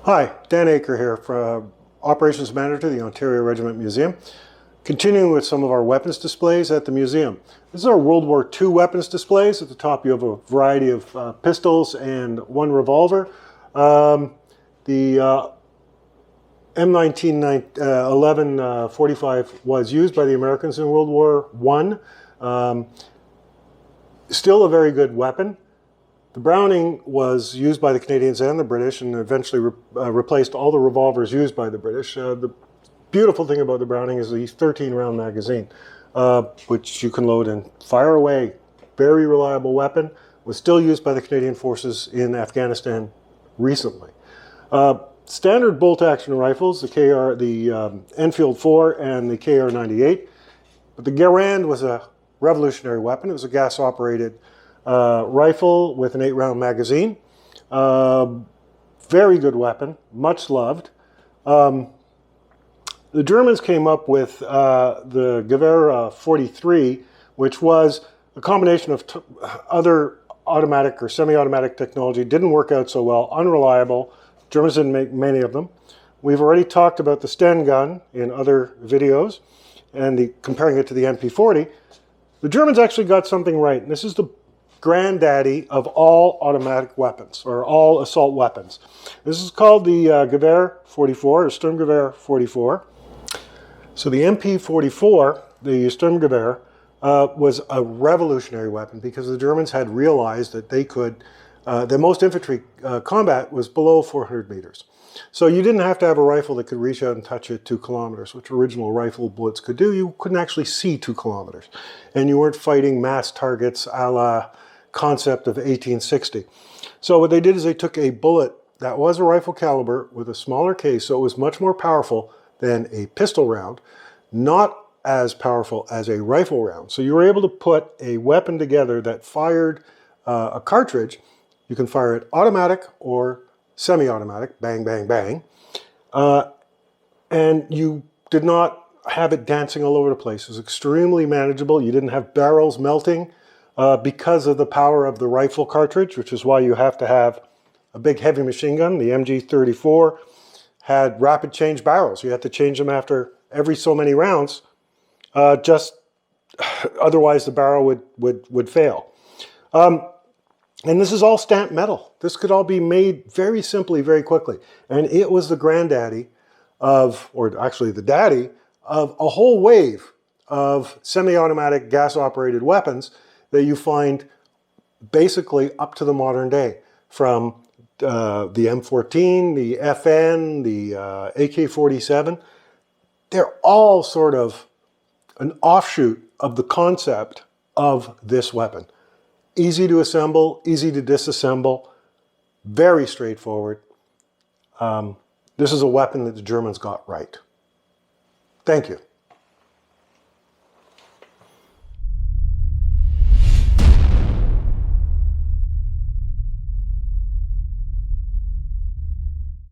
Hi, Dan Acre here, Operations Manager to the Ontario Regiment Museum. Continuing with some of our weapons displays at the museum. This is our World War II weapons displays. At the top you have a variety of pistols and one revolver. The M19 1145 was used by the Americans in World War I. Still a very good weapon. The Browning was used by the Canadians and the British and eventually replaced all the revolvers used by the British. The beautiful thing about the Browning is the 13-round magazine, which you can load and fire away. Very reliable weapon. Was still used by the Canadian forces in Afghanistan recently. Standard bolt-action rifles, the Enfield 4 and the KR-98. But the Garand was a revolutionary weapon. It was a gas-operated rifle with an 8-round magazine. Very good weapon, much loved. The Germans came up with the Gewehr 43, which was a combination of other automatic or semi-automatic technology. Didn't work out so well, unreliable. Germans didn't make many of them. We've already talked about the Sten gun in other videos and comparing it to the MP40. The Germans actually got something right, and this is the granddaddy of all automatic weapons, or all assault weapons. This is called the Gewehr 44, or Sturmgewehr 44. So the MP44, the Sturmgewehr, was a revolutionary weapon because the Germans had realized that they could, that most infantry combat was below 400 meters. So you didn't have to have a rifle that could reach out and touch at 2 kilometers, which original rifle bullets could do. You couldn't actually see 2 kilometers. And you weren't fighting mass targets a la concept of 1860. So what they did is they took a bullet that was a rifle caliber with a smaller case, so it was much more powerful than a pistol round, not as powerful as a rifle round. So you were able to put a weapon together that fired a cartridge. You can fire it automatic or semi-automatic, bang, bang, bang. And you did not have it dancing all over the place. It was extremely manageable. You didn't have barrels melting because of the power of the rifle cartridge, which is why you have to have a big heavy machine gun. The MG34 had rapid change barrels. You had to change them after every so many rounds, otherwise the barrel would fail. And this is all stamped metal. This could all be made very simply, very quickly. And it was the granddaddy of, or actually the daddy, of a whole wave of semi-automatic gas-operated weapons that you find basically up to the modern day, from the M14, the FN, the AK-47. They're all sort of an offshoot of the concept of this weapon. Easy to assemble, easy to disassemble, very straightforward. This is a weapon that the Germans got right. Thank you.